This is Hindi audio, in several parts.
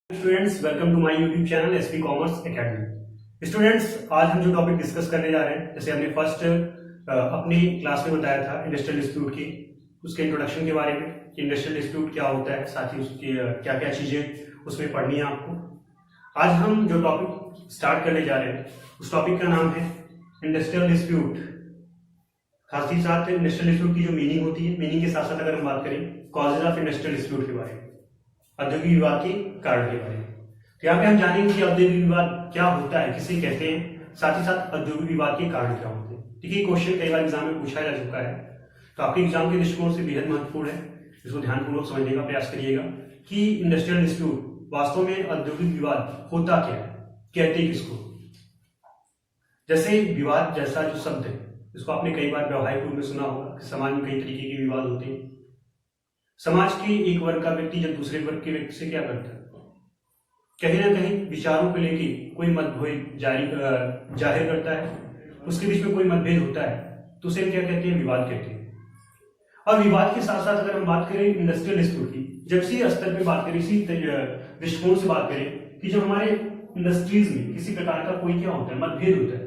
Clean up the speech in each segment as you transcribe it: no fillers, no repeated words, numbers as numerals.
Students, welcome to my YouTube channel SP commerce academy. Students, आज हम जो टॉपिक डिस्कस करने जा रहे हैं, जैसे हमने फर्स्ट अपनी क्लास में बताया था इंडस्ट्रियल डिस्प्यूट की, उसके इंट्रोडक्शन के बारे में कि इंडस्ट्रियल डिस्प्यूट क्या होता है, साथ ही उसकी क्या क्या चीजें उसमें पढ़नी है आपको। आज हम जो टॉपिक स्टार्ट करने जा रहे हैं उस टॉपिक का नाम है इंडस्ट्रियल डिस्प्यूट। साथ ही साथ इंडस्ट्रियल डिस्प्यूट की जो मीनिंग होती है, मीनिंग के साथ साथ अगर हम बात करें कॉजेज ऑफ इंडस्ट्रियल डिस्प्यूट के बारे में, औद्योगिक विवाद के कारण के बारे में, तो यहाँ पे हम जानेंगे कि औद्योगिक विवाद क्या होता है, किसे कहते हैं, साथ ही साथ औद्योगिक विवाद के कारण क्या होते हैं। देखिए, क्वेश्चन कई बार एग्जाम में पूछा जा चुका है, तो आपके एग्जाम के दृष्टिकोण से बेहद महत्वपूर्ण है। इसको ध्यानपूर्वक समझने का प्रयास करिएगा कि इंडस्ट्रियल डिस्प्यूट वास्तव में औद्योगिक विवाद होता क्या है, कहते किसको। जैसे विवाद जैसा जो शब्द है, इसको आपने कई बार व्यवहारिक रूप में सुना होगा कि समाज में कई तरीके के विवाद होते हैं। समाज के एक वर्ग का व्यक्ति जब दूसरे वर्ग के व्यक्ति से क्या करता है, कहीं ना कहीं विचारों को लेके कोई मतभेद जाहिर करता है, उसके बीच में कोई मतभेद होता है, तो उसे क्या कहते हैं, विवाद कहते हैं। और विवाद के साथ साथ अगर हम बात करें इंडस्ट्रियल डिस्प्यूट की, जब इसी स्तर पे बात करें, इसी दृष्टिकोण से बात करें कि जब हमारे इंडस्ट्रीज में किसी प्रकार का कोई क्या होता है, मतभेद होता है,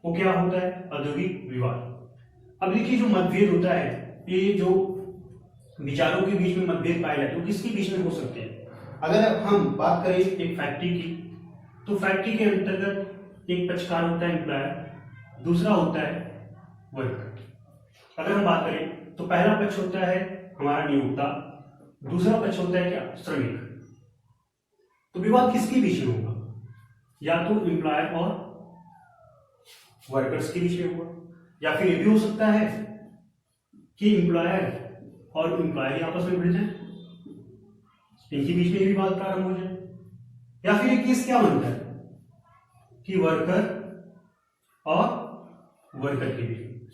वो क्या होता है, औद्योगिक विवाद। अब देखिए, जो मतभेद होता है, ये जो विचारों के बीच में मतभेद पाए जाते हैं, वो किसके बीच में हो सकते हैं। अगर हम बात करें एक फैक्ट्री की, तो फैक्ट्री के अंतर्गत एक पक्षकार होता है एम्प्लॉयर, दूसरा होता है वर्कर। अगर हम बात करें तो पहला पक्ष होता है हमारा नियोक्ता, दूसरा पक्ष होता है क्या, श्रमिक। तो विवाद किसके बीच में होगा, या तो एम्प्लॉयर और वर्कर्स के बीच में होगा, या फिर ये भी हो सकता है कि एम्प्लॉयर और एम्प्लॉयर आपस में भिड़ जाए, इनके बीच में विवाद प्रारंभ हो जाए। या फिर एक केस क्या बनता है कि वर्कर और वर्कर के बीच में।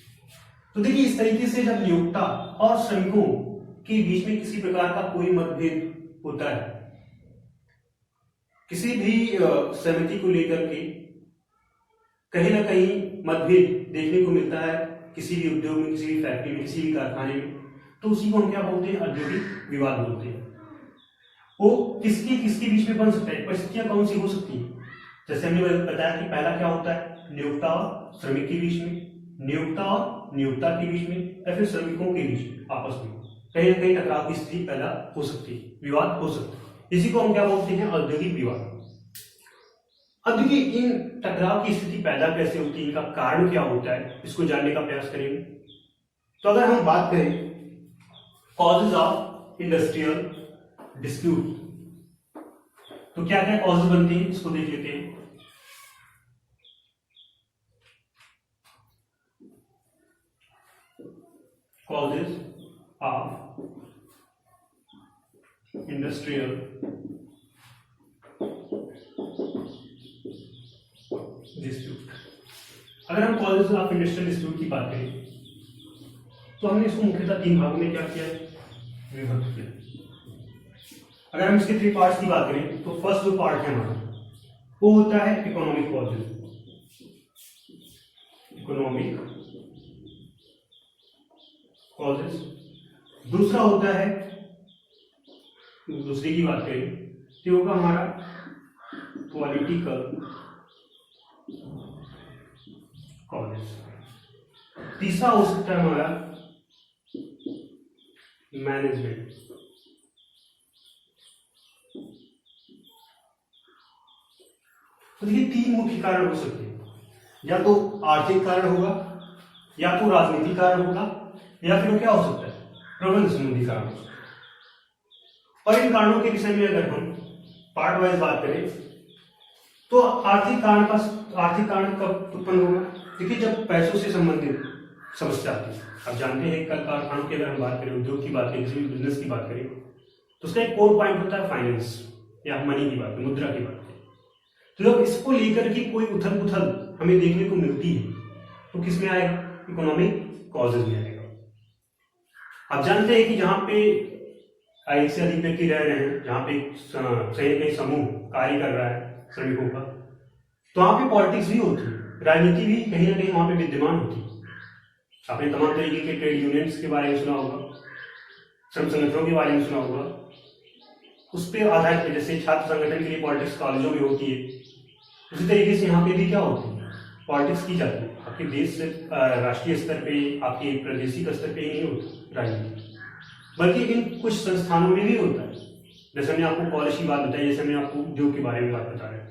तो देखिए, इस तरीके से जब नियोक्ता और श्रमिकों के बीच में किसी प्रकार का कोई मतभेद होता है, किसी भी सहमति को लेकर के कहीं ना कहीं मतभेद देखने को मिलता है, किसी भी उद्योग में, किसी भी फैक्ट्री में, किसी भी कारखाने में, तो उसी को हम क्या बोलते हैं, औद्योगिक विवाद बोलते हैं। वो किसके किसके बीच में बन सकता है, परिस्थितियां कौन सी हो सकती है। जैसे हमने बताया कि पहला क्या होता है, नियोक्ता और श्रमिक के बीच में, नियोक्ता और नियोक्ता के बीच में, या फिर श्रमिकों के बीच में आपस में कहीं ना कहीं टकराव की स्थिति पैदा हो सकती है, विवाद हो सकता है। इसी को हम क्या बोलते हैं, औद्योगिक विवाद। अब देखिए, इन टकराव की स्थिति पैदा कैसे होती है, इनका कारण क्या होता है, इसको जानने का प्रयास करेंगे। तो अगर हम बात करें कॉजेज ऑफ इंडस्ट्रियल डिस्प्यूट, तो क्या क्या कॉजेज बनते हैं, इसको देख लेते हैं। Causes of industrial dispute. अगर हम कॉजेज ऑफ इंडस्ट्रियल डिस्प्यूट की बात करें, तो हमने इसको मुख्यतः तीन भागों में क्या किया, विभक्त किया। अगर हम इसके थ्री पार्ट्स की बात करें, तो फर्स्ट जो पार्ट है हमारा, वो होता है इकोनॉमिक कॉजेज। Economic causes. दूसरा होता है, दूसरी की बात करें तो होगा हमारा पॉलिटिकल कॉजेज। तीसरा हो सकता है हमारा मैनेजमेंट। तो ये तीन मुख्य कारण हो सकते हैं, या तो आर्थिक कारण होगा, या तो राजनीतिक कारण होगा, या फिर क्या हो सकता है, प्रबंध संबंधी कारण हो सकता है। और इन कारणों के विषय में अगर हम पार्ट वाइज बात करें, तो आर्थिक कारण कब उत्पन्न होगा। देखिए, जब पैसों से संबंधित समस्या आती है, आप जानते हैं कल कारखानों की अगर हम बात करें, उद्योग की बात करें, किसी भी बिजनेस की बात करें, तो उसका एक कोर पॉइंट होता है फाइनेंस, या मनी की बात करें, मुद्रा की बात करें। तो जब इसको लेकर के कोई उथल पुथल हमें देखने को मिलती है, तो किसमें आएगा, इकोनॉमिक कॉजेज में आएगा। आप जानते हैं कि जहां पे एक से अधिक व्यक्ति रह रहे हैं, जहां पे कई समूह कार्य कर रहा है श्रमिकों का, तो वहां पे पॉलिटिक्स भी होती है, राजनीति भी कहीं ना कहीं वहां पे विद्यमान होती है। आपने तमाम तरीके के ट्रेड यूनियंस के बारे में सुना होगा, श्रम संगठनों के बारे में सुना होगा, उस पर आधारित है। जैसे छात्र संगठन के लिए पॉलिटिक्स कॉलेजों में होती है, उसी तरीके से यहाँ पे भी क्या होती है, पॉलिटिक्स की जाती है। आपके देश से राष्ट्रीय स्तर पे, आपके प्रादेशिक स्तर पे ही नहीं होती राजनीति, बल्कि इन कुछ संस्थानों में भी होता है। जैसे मैंने आपको कॉलेज की बात बताई, जैसे मैंने आपको उद्योग के बारे में बात बता रहा हूँ।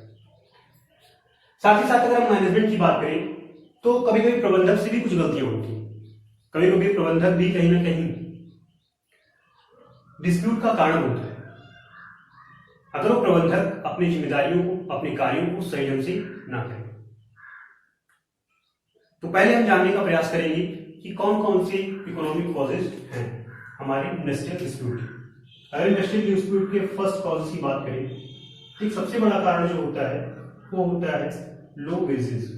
साथ ही साथ अगर हम मैनेजमेंट की बात करें तो कभी कभी प्रबंधक से भी कुछ गलतियां होती हैं। कभी कभी प्रबंधक भी कहीं ना कहीं डिस्प्यूट का कारण होता है, अगर वो प्रबंधक अपनी जिम्मेदारियों को, अपने कार्यों को सही ढंग से ना करें। तो पहले हम जानने का प्रयास करेंगे कि कौन कौन से इकोनॉमिक कॉजेज हैं हमारे इंडस्ट्रियल डिस्प्यूट। अगर इंडस्ट्रियल डिस्प्यूट के फर्स्ट कॉज की बात करें तो एक सबसे बड़ा कारण जो होता है वो होता है लो वेजेस।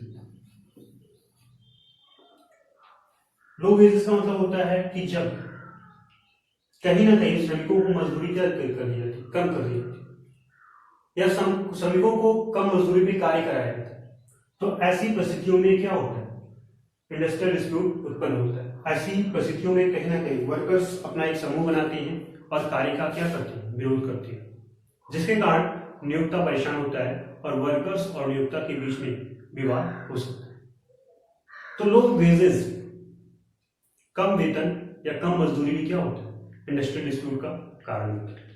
लो वेजेस का मतलब होता है कि जब कहीं ना कहीं श्रमिकों को मजदूरी क्या कर दी जाती, कम कर दी जाती, या श्रमिकों को कम मजदूरी पे कार्य कराया जाता है। तो ऐसी परिस्थितियों में क्या होता है, इंडस्ट्रियल डिस्प्यूट उत्पन्न होता है। ऐसी परिस्थितियों में कहीं ना कहीं वर्कर्स अपना एक समूह बनाते हैं और कार्य का क्या करते हैं, विरोध करते हैं, जिसके कारण नियोक्ता परेशान होता है और वर्कर्स और नियोक्ता के बीच में विवाद हो सकता है। तो लो वेजेस, कम वेतन या कम मजदूरी भी क्या होता है, इंडस्ट्रियल डिस्प्यूट का कारण होता है।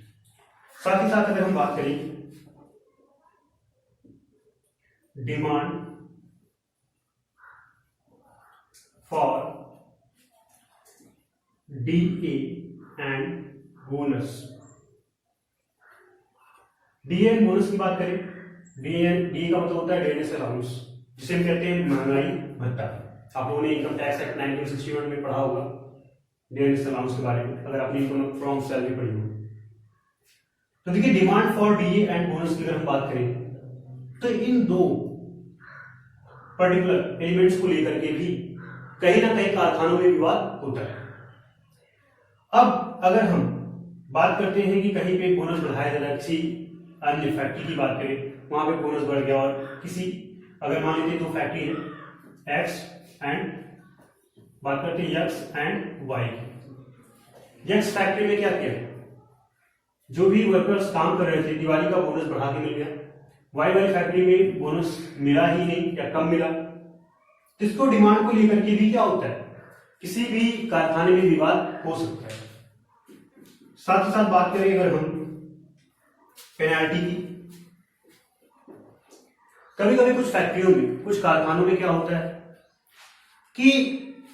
साथ ही साथ अगर हम बात करें demand for DA and bonus. DA and bonus की बात करें, डीए का मतलब होता है डेयरनेस अलाउंस, जिसे हम कहते हैं महंगाई भत्ता। आप लोगों ने इनकम टैक्स एक्ट 1961 में पढ़ा होगा डेयरनेस अलाउंस के बारे में, अगर आपने इनकम फ्रॉम सैलरी पढ़ी हो। तो देखिए, demand for DA and bonus की अगर हम बात करें तो इन दो पर्टिकुलर एलिमेंट्स को लेकर के भी कहीं ना कहीं कारखानों में विवाद होता है। अब अगर हम बात करते हैं कि कहीं पे बोनस बढ़ाया जा रहा है, किसी अन्य फैक्ट्री की बात करें, वहां पे बोनस बढ़ गया, और किसी, अगर मान लीजिए दो फैक्ट्री है एक्स एंड, बात करते हैं X and Y. X factory में क्या किया, जो भी वर्कर्स काम कर रहे थे दिवाली का बोनस बढ़ा के मिल गया, वाई वाई फैक्ट्री में बोनस मिला ही नहीं या कम मिला। इसको डिमांड को लेकर के भी क्या होता है, किसी भी कारखाने में विवाद हो सकता है। साथ ही साथ बात करें अगर हम पेनाल्टी की, कभी कभी कुछ फैक्ट्रियों में, कुछ कारखानों में क्या होता है कि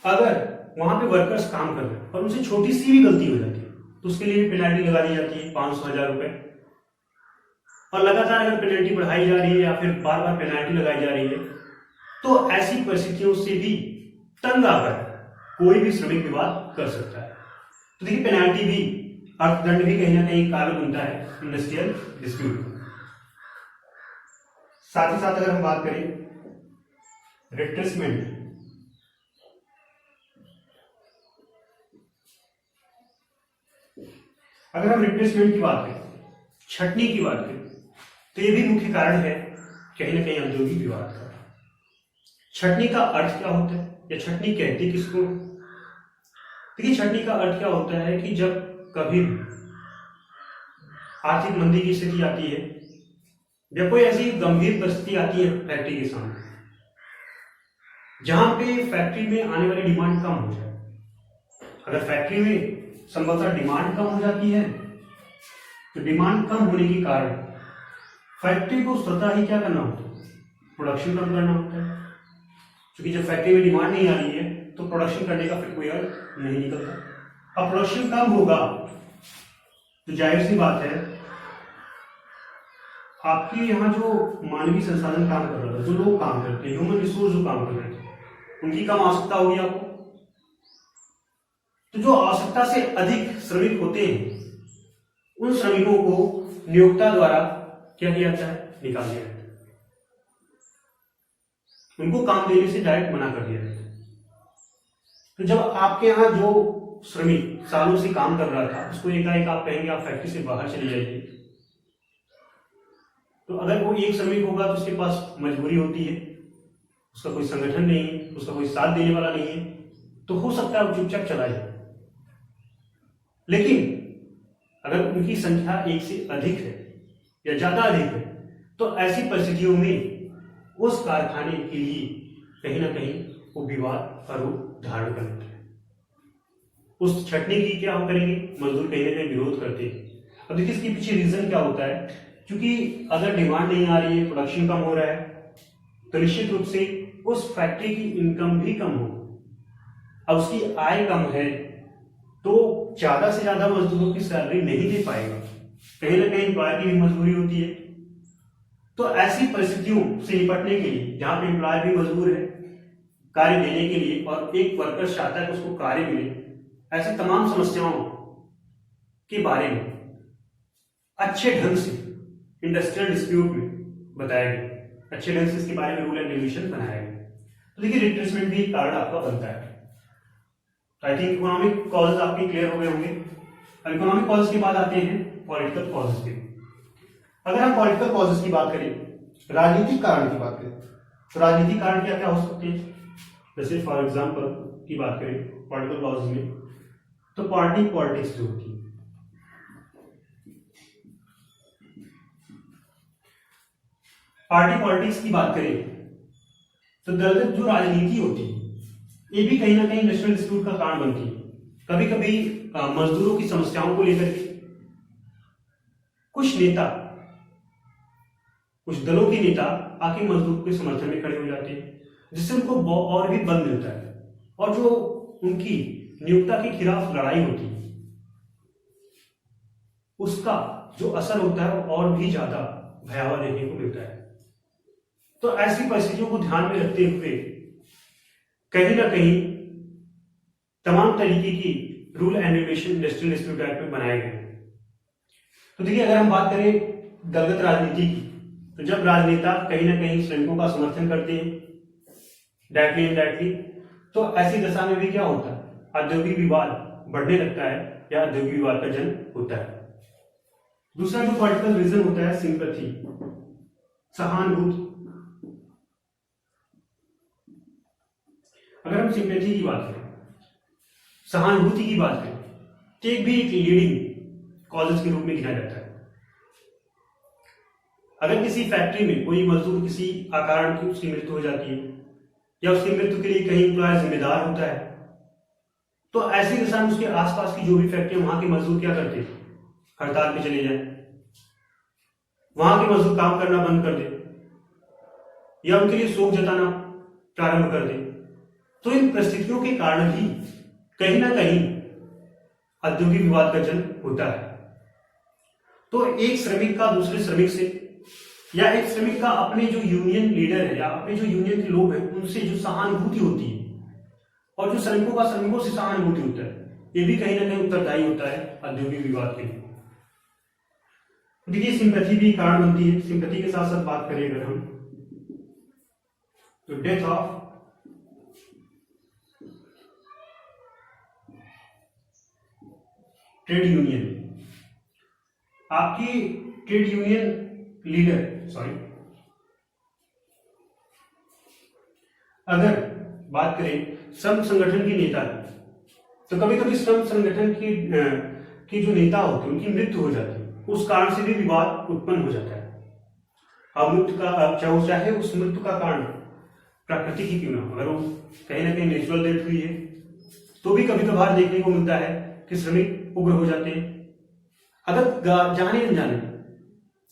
अगर वहां पे वर्कर्स काम कर रहे हैं और उनसे छोटी सी भी गलती हो जाती है तो उसके लिए भी पेनाल्टी लगा दी जाती है 500-1000 रुपए। और लगातार अगर पेनल्टी बढ़ाई जा रही है या फिर बार बार पेनाल्टी लगाई जा रही है तो ऐसी परिस्थितियों से भी तंग आकर कोई भी श्रमिक विवाद कर सकता है। तो देखिए, पेनाल्टी भी, अर्थदंड भी कहीं ना कहीं कारण बनता है इंडस्ट्रियल डिस्प्यूट। साथ ही साथ अगर हम बात करें रिट्रेसमेंट, अगर हम रिप्लेसमेंट की बात करें, छटनी की बात करें, तो ये भी मुख्य कारण है कहीं ना कहीं औद्योगिक विवाद का। छटनी का अर्थ क्या होता है या छटनी कहते किसको? देखिए, छटनी का अर्थ क्या होता है कि जब कभी आर्थिक मंदी की स्थिति आती है, जब कोई ऐसी गंभीर परिस्थिति आती है फैक्ट्री के सामने जहां पे फैक्ट्री में आने वाली डिमांड कम हो जाए। अगर फैक्ट्री में संभवतः डिमांड कम हो जाती है तो डिमांड कम होने के कारण फैक्ट्री को स्वतः ही क्या करना होता है, प्रोडक्शन कम करना होता है। क्योंकि जब फैक्ट्री में डिमांड नहीं आ रही है तो प्रोडक्शन करने का फिर कोई अर्थ नहीं निकलता। अब प्रोडक्शन कम होगा तो जाहिर सी बात है आपके यहाँ जो मानवीय संसाधन काम कर रहा था, जो लोग काम करते हैं, ह्यूमन रिसोर्स जो काम कर रहे थे, उनकी कम आवश्यकता होगी आपको। तो जो आवश्यकता से अधिक श्रमिक होते हैं उन श्रमिकों को नियोक्ता द्वारा क्या किया जाता है, निकाल दिया जाता है, उनको काम देने से डायरेक्ट मना कर दिया जाता है। तो जब आपके यहाँ जो श्रमिक सालों से काम कर रहा था उसको एकाएक आप कहेंगे आप फैक्ट्री से बाहर चले जाइए, तो अगर वो एक श्रमिक होगा तो उसके पास मजबूरी होती है, उसका कोई संगठन नहीं है, उसका कोई साथ देने वाला नहीं है, तो हो सकता है वो चुपचाप चला जाए। लेकिन अगर उनकी संख्या एक से अधिक है या ज्यादा अधिक है, तो ऐसी परिस्थितियों में उस कारखाने के लिए कहीं ना कहीं वो विवाद का रूप धारण कर लेता है। उस छटनी की क्या हम करेंगे, मजदूर कहीं ना कहीं विरोध करते हैं। अब देखिए इसके पीछे रीजन क्या होता है, क्योंकि अगर डिमांड नहीं आ रही है, प्रोडक्शन कम हो रहा है, तो निश्चित रूप से उस फैक्ट्री की इनकम भी कम हो। अब उसकी आय कम है तो ज्यादा से ज्यादा मजदूरों की सैलरी नहीं दे पाएगा, कहीं ना कहीं एम्प्लॉयर की भी मजबूरी होती है। तो ऐसी परिस्थितियों से निपटने के लिए, जहां पे एम्प्लॉयर भी मजबूर है कार्य देने के लिए और एक वर्कर चाहता है कि उसको कार्य मिले, ऐसी तमाम समस्याओं के बारे में अच्छे ढंग से इंडस्ट्रियल डिस्प्यूट में बताया गया, अच्छे ढंग से इसके बारे में रूल एंड रेगुलेशन बनाया गया। तो देखिए रिट्रेसमेंट भी एक कारण आपका बनता है। आई थिंक इकोनॉमिक कॉजेज आपके क्लियर हो गए होंगे। अब इकोनॉमिक कॉजेज के बाद आते हैं पॉलिटिकल कॉजेज के। अगर हम पॉलिटिकल कॉजेज की बात करें, राजनीतिक कारण की बात करें, तो राजनीतिक कारण क्या क्या हो सकते हैं। जैसे फॉर एग्जांपल की बात करें पॉलिटिकल कॉजेज में, तो पार्टी पॉलिटिक्स जो होती है, पार्टी पॉलिटिक्स की बात करें तो दलगत जो राजनीति होती है, ये भी कहीं ना कहीं नेशनल डिस्प्यूट का कारण बनती है। कभी कभी मजदूरों की समस्याओं को लेकर के कुछ नेता, कुछ दलों के नेता आके मजदूर के समर्थन में खड़े हो जाते हैं, जिससे उनको और भी बल मिलता है, और जो उनकी नियोक्ता के खिलाफ लड़ाई होती है उसका जो असर होता है वो और भी ज्यादा भयावह देखने को मिलता है। तो ऐसी परिस्थितियों को ध्यान में रखते हुए कहीं ना कहीं तमाम तरीके की rule and regulation industrial dispute act में बनाए गए। तो देखिए अगर हम बात करें दलगत राजनीति की, तो जब राजनेता कहीं ना कहीं श्रमिकों का समर्थन करते हैं डायरेक्टली इनडायरेक्टली, तो ऐसी दशा में भी क्या होता है, औद्योगिक विवाद बढ़ने लगता है या औद्योगिक विवाद का जन्म होता है। दूसरा जो पॉलिटिकल रीजन होता है सिंपैथी, सहानुभूति। अगर हम सिंपैथी की बात करें, सहानुभूति की बात करें, तो एक भी एक लीडिंग कॉजेज के रूप में गिना जाता है। अगर किसी फैक्ट्री में कोई मजदूर किसी अकारण की उसकी मृत्यु हो जाती है या उसकी मृत्यु के लिए कहीं एम्प्लॉयर जिम्मेदार होता है, तो ऐसी दशा में उसके आसपास की जो भी फैक्ट्री, वहां के मजदूर क्या करते हैं, हड़ताल पे चले जाए, वहां के मजदूर काम करना बंद कर दे या उनके लिए शोक जताना प्रारंभ कर दे। तो इन परिस्थितियों के कारण ही कहीं ना कहीं औद्योगिक विवाद का जन्म होता है। तो एक श्रमिक का दूसरे श्रमिक से, या एक श्रमिक का अपने जो यूनियन लीडर है या अपने जो यूनियन के लोग हैं उनसे जो सहानुभूति होती है, और जो श्रमिकों का श्रमिकों से सहानुभूति होता है, ये भी कहीं ना कहीं उत्तरदायी होता है औद्योगिक विवाद के लिए। देखिए सिंपैथी भी कारण बनती है। सिंपैथी के साथ साथ बात करें अगर हम, तो डेथ ऑफ ट्रेड यूनियन, आपकी ट्रेड यूनियन लीडर, अगर बात करें श्रम संगठन के नेता, तो कभी कभी श्रम संगठन की जो नेता होते हैं उनकी मृत्यु हो जाती है, उस कारण से भी विवाद उत्पन्न हो जाता है। अब मृत्यु का चाहे उस मृत्यु का कारण प्राकृतिक ही क्यों ना, अगर वो कहीं ना कहीं नेचुरल डेथ हुई है, तो भी कभी कभार देखने को मिलता है कि श्रमिक उग्र हो जाते हैं। अगर जाने अनजाने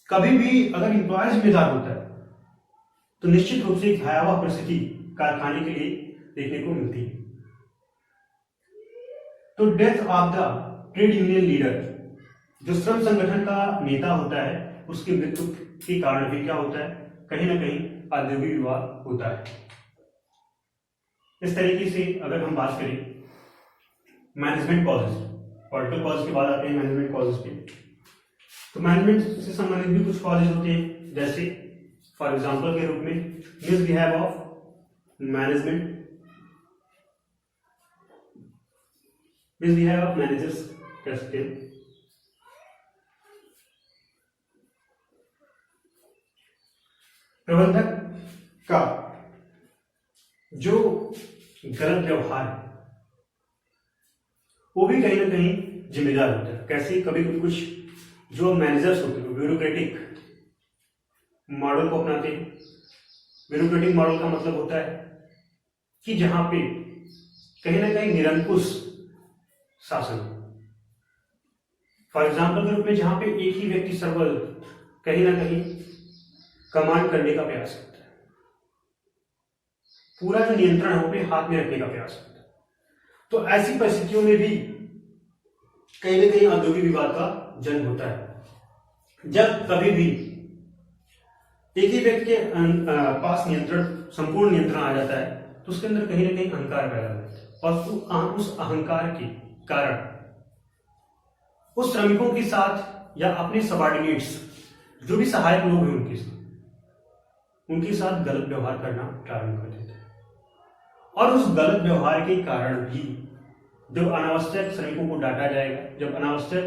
कभी भी अगर एम्प्लॉयर जिम्मेदार होता है, तो निश्चित रूप से एक भयावह परिस्थिति कारखाने के लिए देखने को मिलती है। तो death of the trade union leader, जो श्रम संगठन का नेता होता है, उसकी मृत्यु के कारण भी क्या होता है, कहीं ना कहीं औद्योगिक विवाद होता है। इस तरीके से अगर हम बात करें मैनेजमेंट कॉजेज, पॉलिटिकल कॉजेज के बाद आते हैं मैनेजमेंट कॉजेज पे। तो मैनेजमेंट से संबंधित भी कुछ कॉजेज होते हैं, जैसे फॉर एग्जांपल के रूप में मिसबिहेव ऑफ मैनेजर्स कह सकते हैं। प्रबंधक का जो गलत व्यवहार है, वो भी कहीं ना कहीं जिम्मेदार होता है। कैसे? कभी कभी कुछ जो मैनेजर्स होते हैं ब्यूरोक्रेटिक मॉडल को अपनाते हैं। ब्यूरोक्रेटिक मॉडल का मतलब होता है कि जहां पे कहीं ना कहीं निरंकुश शासन, फॉर एग्जाम्पल के रूप में जहां पे एक ही व्यक्ति सर्वल कहीं ना कहीं कमांड करने का प्रयास करता है, पूरा जो नियंत्रण है वो अपने हाथ में रखने का प्रयास करता है। तो ऐसी परिस्थितियों में भी कहीं ना कहीं औद्योगिक विवाद का जन्म होता है। जब कभी भी एक ही व्यक्ति के पास नियंत्रण, संपूर्ण नियंत्रण आ जाता है, तो उसके अंदर कहीं ना कहीं अहंकार पैदा हो जाता है, और उस अहंकार के कारण उस श्रमिकों के साथ या अपने सबॉर्डिनेट्स जो भी सहायक लोग हैं उनके साथ गलत व्यवहार करना प्रारंभ कर देते हैं। और उस गलत व्यवहार के कारण भी जब अनावश्यक श्रमिकों को डांटा जाएगा, जब अनावश्यक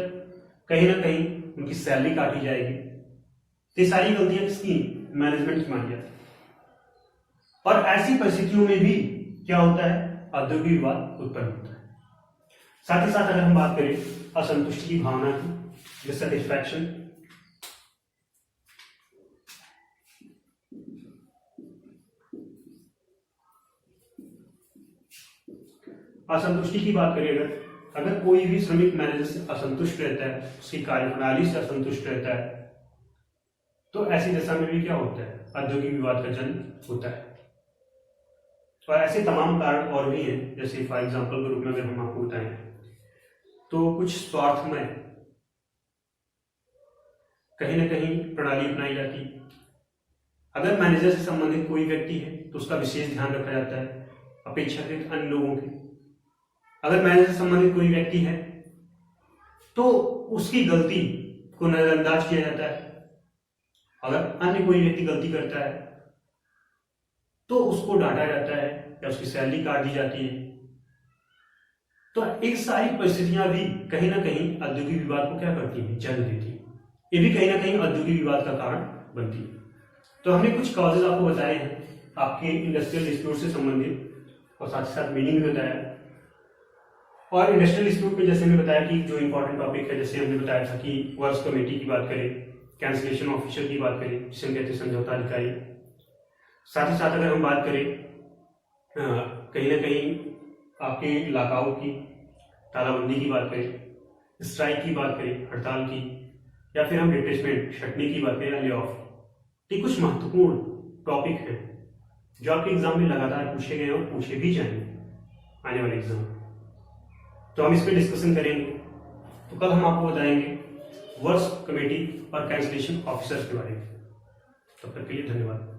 कहीं ना कहीं उनकी सैलरी काटी जाएगी, तो ये सारी गलतियां किसकी? मैनेजमेंट की मानी जाती है। और ऐसी परिस्थितियों में भी क्या होता है? औद्योगिक विवाद उत्पन्न होता है। साथ ही साथ अगर हम बात करें असंतुष्टि की भावना की, डिससैटिस्फैक्शन, असंतुष्टि की बात करें, अगर कोई भी श्रमिक मैनेजर से असंतुष्ट रहता है, उसकी कार्यप्रणाली से असंतुष्ट रहता है, तो ऐसी दशा में भी क्या होता है? औद्योगिक विवाद का जन्म होता है। और ऐसे तमाम कारण और भी हैं, जैसे फॉर एग्जाम्पल के रूप में अगर हम आपको बताएं तो कुछ स्वार्थमय कहीं ना कहीं प्रणाली अपनाई जाती है। अगर मैनेजर से संबंधित कोई व्यक्ति है तो उसका विशेष ध्यान रखा जाता है अपेक्षाकृत अन्य लोगों के। अगर मैनेजर से संबंधित कोई व्यक्ति है तो उसकी गलती को नजरअंदाज किया जाता है। अगर अन्य कोई व्यक्ति गलती करता है तो उसको डांटा जाता है या उसकी सैलरी काट दी जाती है। तो एक सारी परिस्थितियां भी कहीं ना कहीं औद्योगिक विवाद को क्या करती है? जन्म देती है। ये भी कहीं ना कहीं औद्योगिक विवाद का कारण बनती है। तो हमने कुछ कॉजेज आपको बताए हैं आपके इंडस्ट्रियल डिस्प्यूट से संबंधित, और साथ ही साथ मीनिंग भी बताया। और इंडस्ट्रियल डिस्प्यूट में जैसे हमने बताया कि जो इंपॉर्टेंट टॉपिक है, जैसे हमने बताया था कि वर्क्स कमेटी की बात करें, कैंसिलेशन ऑफिसर की बात करें जिसे हम कहते हैं समझौता अधिकारी। साथ ही साथ अगर हम बात करें कहीं ना कहीं आपके लॉकआउट की, तालाबंदी की बात करें, स्ट्राइक की बात करें, हड़ताल की, या फिर हम रिप्लेसमेंट छटनी की बात करें या ले ऑफ, ये कुछ महत्वपूर्ण टॉपिक हैं जो आपके एग्जाम में लगातार पूछे गए और पूछे भी जाएंगे आने वाले एग्जाम। तो हम इस पर डिस्कशन करेंगे। तो कल हम आपको बताएंगे वर्क्स कमेटी और कैंसिलेशन ऑफिसर्स के बारे में। तब तक के लिए धन्यवाद।